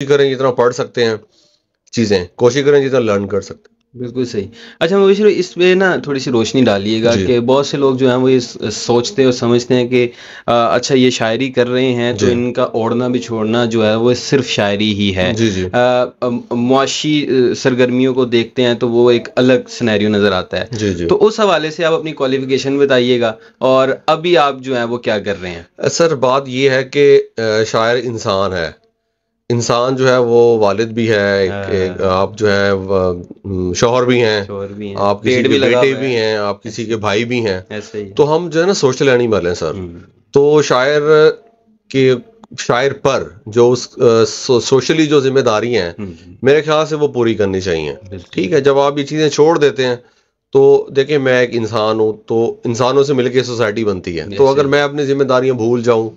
करें जितना पढ़ सकते हैं चीज़ें, कोशिश करें जितना लर्न कर सकते बिल्कुल सही। अच्छा मुबशिर इस पे ना थोड़ी-सी रोशनी हैं। डालिएगा जी, कि बहुत से लोग जो हैं वो ये सोचते और समझते हैं कि अच्छा ये शायरी कर रहे हैं तो जी। इनका ओढ़ना बिछोड़ना जो है वो सिर्फ़ शायरी ही है। जी, जी। मुआशी सरगर्मियों को देखते हैं तो वो एक अलग सिनेरियो नज़र आता है। जी, जी। तो उस हवाले से आप अपनी क्वालिफ़िकेशन बताइएगा और अभी आप जो हैं वो क्या कर रहे हैं? सर बात ये है कि शायर इंसान है। इंसान जो है वो वालिद भी है, एक आप जो है शौहर भी हैं, शौहर भी हैं, आप किसी पेट के भी लगा बेटे हुआ भी है। हैं, आप किसी के ऐसे ही भाई भी हैं। ऐसे ही तो है। हम जो है ना सोशल एनिमल हैं सर। हुँ, तो के शायर पर जो सोशली जो ज़िम्मेदारी हैं, हुँ, हुँ। मेरे ख़्याल से वो पूरी करनी चाहिए। बिल्कुल। ठीक है? जब आप ये चीज़ें छोड़ देते हैं, तो देखिए मैं एक इंसान हूँ, तो इंसानों से मिलके सोसाइटी बनती है। तो ऐसे अगर ही। मैं अपनी ज़िम्मेदारियाँ भूल जाऊँ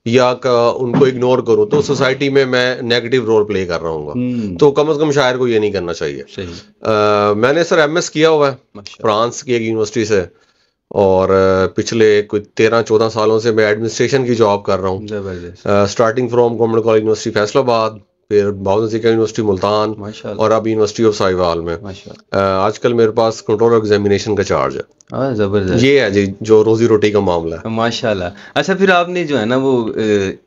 या क उनको इग्नोर करूँ, तो सोसाइटी में मैं नेगेटिव रोल प्ले कर रहा हूँगा। हुँ, तो कम से कम शायर को ये नहीं करना चाहिए। सही। मैंने सर एमएस किया हुआ है, माशाल्लाह। फ्रांस की एक यूनिवर्सिटी से। और पिछले कोई 13-14 सालों से मैं एडमिनिस्ट्रेशन की जॉब कर रहा हूँ। ज़बरदस्त। Starting from government college university Faisalabad, फिर बाउदीन यूनिवर्सिटी मुल्तान और माशाल्लाह, अब यूनिवर्सिटी ऑफ साहिवाल में। माशाल्लाह। आजकल मेरे पास कंट्रोल एग्जामिनेशन का चार्ज है। ज़बरदस्त। ये है जी जो रोजी रोटी का मामला है। माशाल्लाह। अच्छा फिर आपने जो है ना वो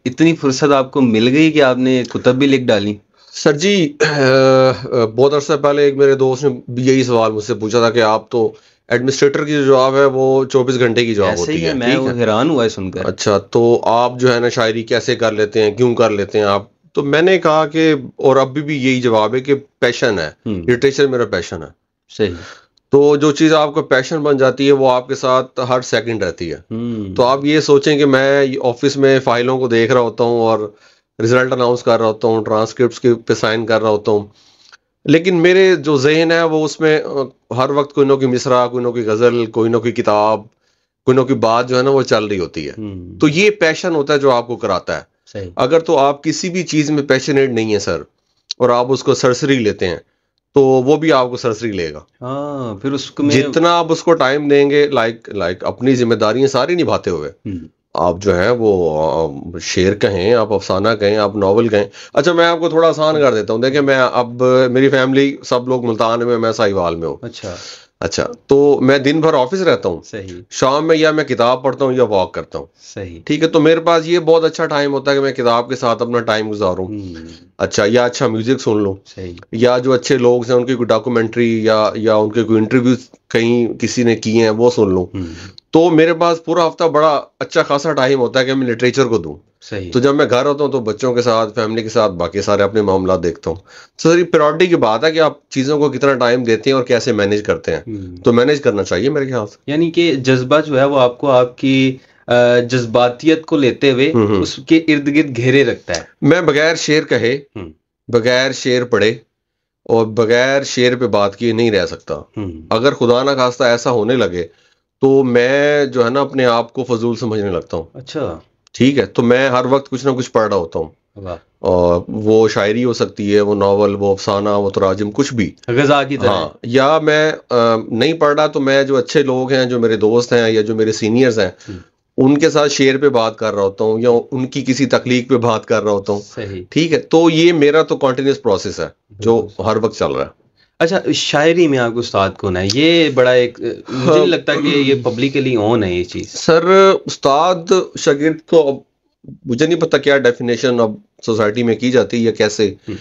इतनी फुर्सत आपको मिल गई कि आपने कुतब भी लिख डाली? सर जी बहुत अरसे पहले एक मेरे दोस्त ने भी यही सवाल मुझसे पूछा था कि आप तो एडमिनिस्ट्रेटर की जो जॉब है वो 24 घंटे की जॉब ऐसे ही होती है, है, मैं ठीक वो है? हैरान हुआ है सुनकर। अच्छा, तो आप जो है ना शायरी कैसे कर लेते हैं, क्यों कर लेते हैं आप? तो मैंने कहा कि और अभी भी यही जवाब है कि पैशन है, हुँ, लिटरेचर मेरा पैशन है। सही। तो जो चीज़ आपका पैशन बन जाती है वो आपके साथ हर सेकंड रहती है। तो हुँ, आप ये सोचें कि मैं ऑफिस में फाइलों को देख रहा होता हूँ और रिजल्ट अनाउंस कर रहा होता हूँ, ट्रांसक्रिप्ट्स के पे साइन कर रहा होता हूँ। लेकिन मेरे जो ज़हन है वो उसमें हर वक्त कोई ना कोई मिसरा, कोई ना कोई गज़ल, कोई ना कोई किताब, कोई ना कोई बात जो है ना वो चल रही होती है। तो हुँ, ये पैशन होता है जो आपको कराता है। सही। अगर तो आप किसी भी चीज़ में पैशनेट नहीं है सर और आप उसको सरसरी लेते हैं, तो वो भी आपको सरसरी लेगा। हाँ, फिर उसमें जितना आप उसको टाइम देंगे लाइक लाइक अपनी ज़िम्मेदारियाँ सारी निभाते हुए, हुँ, आप जो है वो शेर कहें, आप अफ़साना कहें, आप नॉवल कहें। अच्छा मैं आपको थोड़ा आसान कर देता हूँ। देखिए मैं अब मेरी फैमिली सब लोग मुल्तान में, मैं साहिवाल में हूँ। अच्छा, अच्छा, तो मैं दिन भर ऑफ़िस रहता हूँ। सही, शाम में या मैं किताब पढ़ता हूँ या वॉक करता हूँ। सही। ठीक है, तो मेरे पास ये बहुत अच्छा टाइम होता है कि मैं किताब के साथ अपना टाइम गुज़ारूँ। हुँ, अच्छा या अच्छा म्यूज़िक सुन लूँ सही। या जो अच्छे लोग हैं उनकी कोई डॉक्यूमेंट्री या उनके कोई इंटरव्यूज़ कहीं किसी ने किए हैं वो सुन लूँ। हुँ, तो मेरे पास पूरा हफ़्ता बड़ा अच्छा खासा टाइम होता है कि मैं लिटरेचर को दूँ। सही। तो जब मैं घर होता हूँ तो बच्चों के साथ, फैमिली के साथ बाकी सारे अपने मामलात देखता हूँ। तो सर ये प्रायोरिटी की बात है कि आप चीज़ों को कितना टाइम देते हैं और कैसे मैनेज करते हैं। हुँ, तो मैनेज करना चाहिए मेरे ख्याल से। यानी कि जज़्बा जो है वो आपको आपकी जज़्बातियत को लेते हुए हुँ, हुँ। उसके इर्द-गिर्द घेरे रखता है। मैं बगैर शेर कहे, हुँ, बगैर शेर पढ़े और बगैर शेर पे बात किए नहीं रह सकता। हुँ, अगर खुदा ना खास्ता ऐसा होने लगे, तो मैं जो है ना अपने आप को फ़ज़ूल समझने लगता हूँ। अच्छा, ठीक है? तो मैं हर वक़्त कुछ ना कुछ पढ़ रहा होता हूँ। वाह! और वो शायरी हो सकती है, वो नॉवल, वो अफ़साना, वो तराजिम कुछ भी। ग़ज़ा की तरह। हाँ, या मैं नहीं पढ़ रहा तो मैं जो अच्छे लोग हैं, जो मेरे दोस्त हैं या जो मेरे सीनियर्स हैं, हुँ, उनके साथ शेर पे बात कर रहा होता हूँ या उनकी किसी तकलीफ पे बात कर रहा होता हूँ। सही, ठीक है? तो ये मेरा तो कंटीन्यूअस प्रोसेस है, जो बिल्कुल सही। हर वक़्त चल रहा है। अच्छा शायरी में आपको उस्ताद कौन है? ये बड़ा एक मुझे हाँ, नहीं लगता कि ये पब्लिकली ऑन है ये चीज़। सर उस्ताद शागिर्द तो अब मुझे नहीं पता क्या डेफिनेशन अब सोसाइटी में की जाती है या कैसे। हुँ,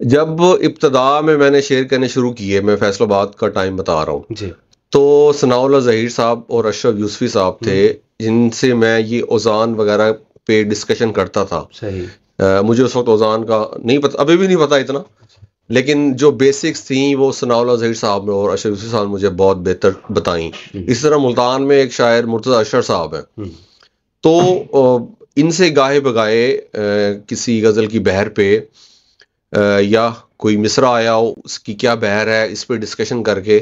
जब इब्तदा में मैंने शेर कहने शुरू किए, मैं फैसलाबाद का टाइम बता रहा हूँ। जी। तो सनाउल्लाह ज़हीर साहब और अशरफ यूसुफ़ी साहब थे, हुँ, जिनसे मैं ये ओज़ान वगैरह पे डिस्कशन करता था। सही। मुझे उस वक़्त ओज़ान का नहीं पता, अभी भी नहीं पता इतना, लेकिन जो बेसिक्स थी वो सनाउल्लाह ज़हीर साहब ने और अशरफ यूसुफ़ी साहब ने मुझे बहुत बेहतर बताई। हुँ, इसी तरह मुल्तान में एक शायर मुर्तज़ा अशर साहब हैं। हुँ, तो इनसे गाहे-बगाए किसी गज़ल की बहर पे या कोई मिसरा आया हो, उसकी क्या बहर है, इस पे डिस्कशन करके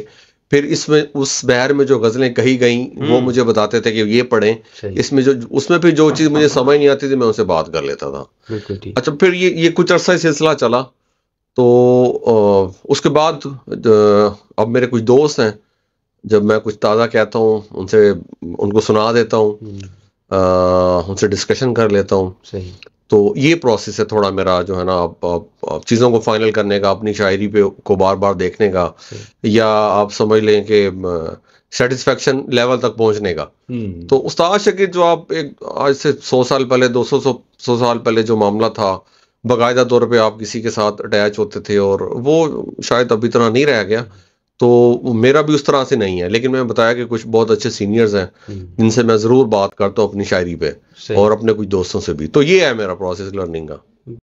फिर इसमें उस बहर में जो गज़लें कही गईं, वो हुँ, मुझे बताते थे कि ये पढ़ें। सही। इसमें जो उसमें फिर जो चीज़ मुझे समझ नहीं आती थी, मैं उनसे बात कर लेता था। बिल्कुल ठीक। अच्छा, फिर ये कुछ अरसा ये सिलसिला चला, तो उसके बाद अब मेरे कुछ दोस्त हैं, जब मैं कुछ ताज़ा कहता हूँ, उनको सुना देता हूँ, हुँ, उनसे डिस्कशन कर लेता हूँ। सही। तो ये प्रोसेस है थोड़ा मेरा जो है ना, आप चीज़ों को फाइनल करने का, अपनी शायरी पे को बार बार देखने का, या आप समझ लें कि सेटिस्फेक्शन लेवल तक पहुंचने का। तो उस्ताद शागिर्द जो आप एक आज से 100 साल पहले, 200 साल पहले जो मामला था, बाकायदा तौर पे आप किसी के साथ अटैच होते थे, और वो शायद अभी तरह नहीं रह गया। तो मेरा भी उस तरह से नहीं है, लेकिन मैं बताया कि कुछ बहुत अच्छे सीनियर्स हैं जिनसे मैं ज़रूर बात करता हूँ अपनी शायरी पे, और अपने कुछ दोस्तों से भी। तो ये है मेरा प्रोसेस लर्निंग का।